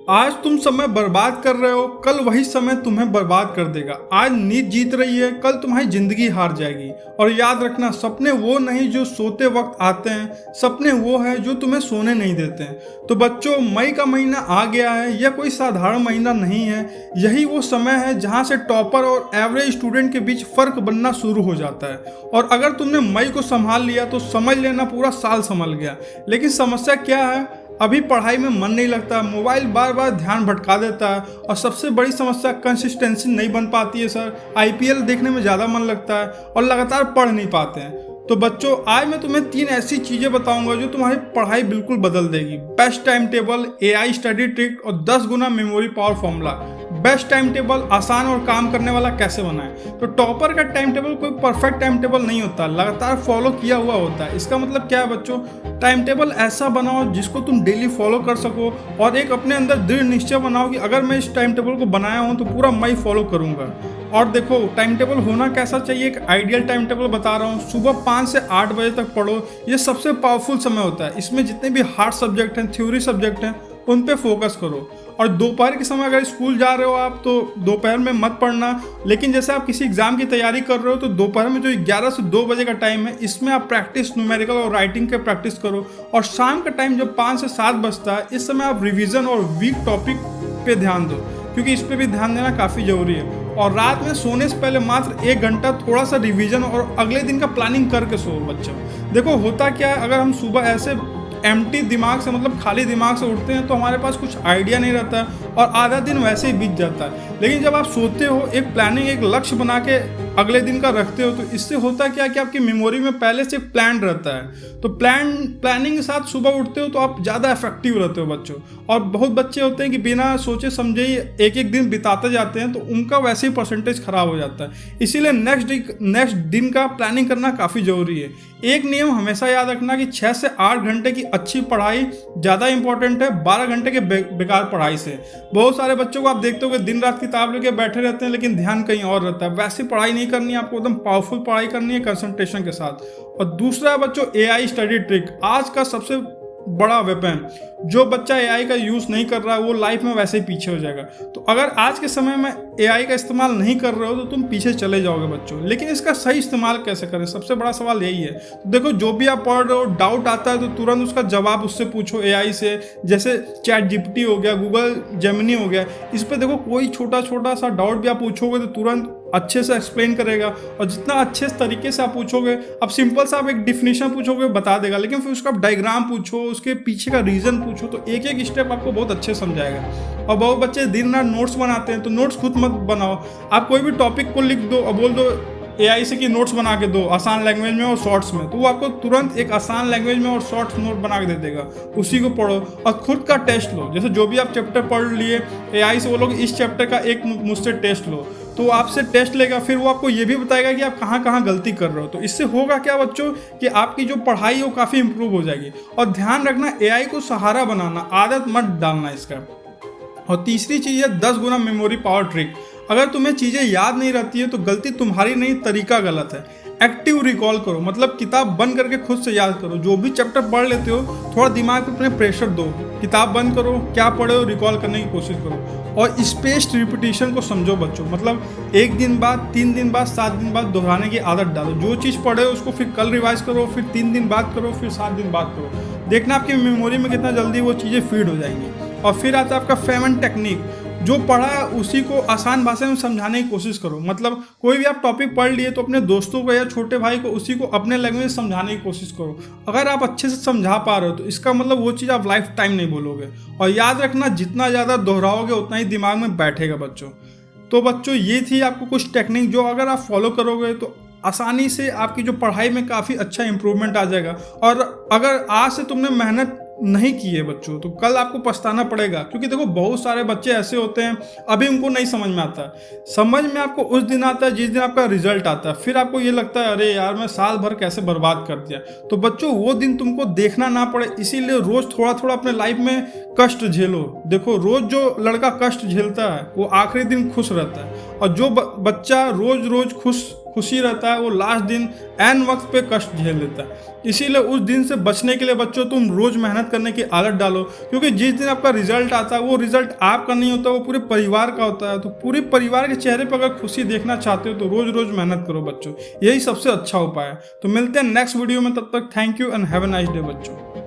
आज तुम समय बर्बाद कर रहे हो, कल वही समय तुम्हें बर्बाद कर देगा। आज नींद जीत रही है, कल तुम्हारी जिंदगी हार जाएगी। और याद रखना, सपने वो नहीं जो सोते वक्त आते हैं, सपने वो है जो तुम्हें सोने नहीं देते हैं। तो बच्चों, मई का महीना आ गया है। यह कोई साधारण महीना नहीं है। यही वो समय है जहां से टॉपर और एवरेज स्टूडेंट के बीच फर्क बनना शुरू हो जाता है। और अगर तुमने मई को संभाल लिया तो समझ लेना पूरा साल संभल गया। लेकिन समस्या क्या है? अभी पढ़ाई में मन नहीं लगता, मोबाइल बार बार ध्यान भटका देता है, और सबसे बड़ी समस्या कंसिस्टेंसी नहीं बन पाती है सर। आईपीएल देखने में ज़्यादा मन लगता है और लगातार पढ़ नहीं पाते हैं। तो बच्चों, आज मैं तुम्हें 3 ऐसी चीज़ें बताऊंगा जो तुम्हारी पढ़ाई बिल्कुल बदल देगी। Best time table, AI study trick और 10 गुना memory power formula. Best time table आसान और काम करने वाला कैसे बनाएं? तो टॉपर का टाइम टेबल कोई परफेक्ट टाइम टेबल नहीं होता, लगातार फॉलो किया हुआ होता है। इसका मतलब क्या है बच्चों? टाइम टेबल ऐसा बनाओ जिसको तुम डेली फॉलो कर सको, और एक अपने अंदर दृढ़ निश्चय बनाओ कि अगर मैं इस टाइम टेबल को बनाया हूँ तो पूरा मैं फॉलो करूँगा। और देखो, टाइम टेबल होना कैसा चाहिए, एक आइडियल टाइम टेबल बता रहा हूँ। सुबह 5 से 8 बजे तक पढ़ो, ये सबसे पावरफुल समय होता है। इसमें जितने भी हार्ड सब्जेक्ट हैं, थ्योरी सब्जेक्ट हैं, उन पे फोकस करो। और दोपहर के समय अगर स्कूल जा रहे हो आप, तो दोपहर में मत पढ़ना। लेकिन जैसे आप किसी एग्जाम की तैयारी कर रहे हो, तो दोपहर में जो 11 से 2 बजे का टाइम है, इसमें आप प्रैक्टिस, न्यूमेरिकल और राइटिंग के प्रैक्टिस करो। और शाम का टाइम जब 5 से 7 बजता है, इस समय आप रिवीजन और वीक टॉपिक पे ध्यान दो, क्योंकि इस पे भी ध्यान देना काफ़ी ज़रूरी है। और रात में सोने से पहले मात्र 1 घंटा थोड़ा सा रिवीजन और अगले दिन का प्लानिंग करके सो बच्चों। देखो, होता क्या है, अगर हम सुबह ऐसे एम्प्टी दिमाग से, मतलब खाली दिमाग से उठते हैं, तो हमारे पास कुछ आइडिया नहीं रहता और आधा दिन वैसे ही बीत जाता है। लेकिन जब आप सोते हो, एक प्लानिंग, एक लक्ष्य बना के अगले दिन का रखते हो, तो इससे होता क्या कि आपकी मेमोरी में पहले से प्लान रहता है। तो प्लानिंग के साथ सुबह उठते हो तो आप ज़्यादा इफेक्टिव रहते हो बच्चों। और बहुत बच्चे होते हैं कि बिना सोचे समझे ही एक दिन बिताते जाते हैं, तो उनका वैसे ही परसेंटेज खराब हो जाता है। इसीलिए नेक्स्ट दिन का प्लानिंग करना काफ़ी ज़रूरी है। एक नियम हमेशा याद रखना कि 6 से 8 घंटे की अच्छी पढ़ाई ज़्यादा इंपॉर्टेंट है 12 घंटे के बेकार पढ़ाई से। बहुत सारे बच्चों को आप देखते हो कि दिन रात किताब लेके बैठे रहते हैं, लेकिन ध्यान कहीं और रहता है। वैसी पढ़ाई नहीं करनी है आपको, एकदम पावरफुल पढ़ाई करनी है कंसंट्रेशन के साथ। और दूसरा है बच्चों, एआई स्टडी ट्रिक। आज का सबसे बड़ा वेपन। जो बच्चा एआई का यूज़ नहीं कर रहा है, वो लाइफ में वैसे ही पीछे हो जाएगा। तो अगर आज के समय में एआई का इस्तेमाल नहीं कर रहे हो, तो तुम पीछे चले जाओगे बच्चों। लेकिन इसका सही इस्तेमाल कैसे करें, सबसे बड़ा सवाल यही है। तो देखो, जो भी आप पढ़ रहे हो, डाउट आता है तो तुरंत उसका जवाब उससे पूछो एआई से। जैसे चैट जीपीटी हो गया, गूगल जेमिनी हो गया, इस पर देखो कोई छोटा सा डाउट भी आप पूछोगे तो तुरंत अच्छे से एक्सप्लेन करेगा। और जितना अच्छे तरीके से आप पूछोगे, अब सिंपल सा आप एक डिफिनीशन पूछोगे, बता देगा। लेकिन फिर उसका डायग्राम पूछो, उसके पीछे का रीज़न पूछो, तो एक एक स्टेप आपको बहुत अच्छे समझाएगा। और बहुत बच्चे दिन रात नोट्स बनाते हैं, तो नोट्स खुद मत बनाओ। आप कोई भी टॉपिक को लिख दो और बोल दो एआई से कि नोट्स बना के दो आसान लैंग्वेज में और शॉर्ट्स में, तो वो आपको तुरंत एक आसान लैंग्वेज में और शॉर्ट्स नोट बना के दे देगा। उसी को पढ़ो और खुद का टेस्ट लो। जैसे जो भी आप चैप्टर पढ़ लिए, एआई से बोलो कि इस चैप्टर का एक मुझसे टेस्ट लो, तो वो आपसे टेस्ट लेगा। फिर वो आपको ये भी बताएगा कि आप कहाँ कहाँ गलती कर रहे हो। तो इससे होगा क्या बच्चों, कि आपकी जो पढ़ाई है वो काफ़ी इंप्रूव हो जाएगी। और ध्यान रखना, एआई को सहारा बनाना, आदत मत डालना इसका। और तीसरी चीज़ है 10 गुना मेमोरी पावर ट्रिक। अगर तुम्हें चीज़ें याद नहीं रहती है तो गलती तुम्हारी नहीं, तरीका गलत है। एक्टिव रिकॉल करो, मतलब किताब बंद करके खुद से याद करो। जो भी चैप्टर पढ़ लेते हो, थोड़ा दिमाग पे अपने प्रेशर दो, किताब बंद करो, क्या पढ़े हो रिकॉल करने की कोशिश करो। और स्पेस्ड रिपीटिशन को समझो बच्चों, मतलब 1 दिन बाद, 3 दिन बाद, 7 दिन बाद दोहराने की आदत डालो। जो चीज़ पढ़े हो उसको फिर कल रिवाइज करो, फिर 3 दिन बाद करो, फिर 7 दिन बाद करो। देखना आपकी मेमोरी में कितना जल्दी वो चीज़ें फीड हो जाएंगी। और फिर आता है आपका फेमन टेक्निक। जो पढ़ा है उसी को आसान भाषा में समझाने की कोशिश करो। मतलब कोई भी आप टॉपिक पढ़ लिए तो अपने दोस्तों को या छोटे भाई को उसी को अपने लैंग्वेज में समझाने की कोशिश करो। अगर आप अच्छे से समझा पा रहे हो तो इसका मतलब वो चीज़ आप लाइफ टाइम नहीं भूलोगे। और याद रखना, जितना ज़्यादा दोहराओगे उतना ही दिमाग में बैठेगा बच्चों। तो बच्चों, ये थी आपको कुछ टेक्निक जो अगर आप फॉलो करोगे तो आसानी से आपकी जो पढ़ाई में काफ़ी अच्छा इंप्रूवमेंट आ जाएगा। और अगर आज से तुमने मेहनत नहीं की है बच्चों, तो कल आपको पछताना पड़ेगा। क्योंकि देखो, बहुत सारे बच्चे ऐसे होते हैं, अभी उनको नहीं समझ में आता। समझ में आपको उस दिन आता है जिस दिन आपका रिजल्ट आता है। फिर आपको ये लगता है, अरे यार, मैं साल भर कैसे बर्बाद कर दिया। तो बच्चों, वो दिन तुमको देखना ना पड़े, इसीलिए रोज थोड़ा थोड़ा अपने लाइफ में कष्ट झेलो। देखो, रोज जो लड़का कष्ट झेलता है वो आखिरी दिन खुश रहता है, और जो बच्चा रोज रोज खुश खुशी रहता है वो लास्ट दिन एन वक्त पे कष्ट झेल लेता है। इसीलिए उस दिन से बचने के लिए बच्चों तुम रोज मेहनत करने की आदत डालो, क्योंकि जिस दिन आपका रिजल्ट आता है वो रिजल्ट आपका नहीं होता, वो पूरे परिवार का होता है। तो पूरे परिवार के चेहरे पर अगर खुशी देखना चाहते हो तो रोज रोज मेहनत करो बच्चों, यही सबसे अच्छा उपाय है। तो मिलते हैं नेक्स्ट वीडियो में, तब तक thank you and have a nice day बच्चों।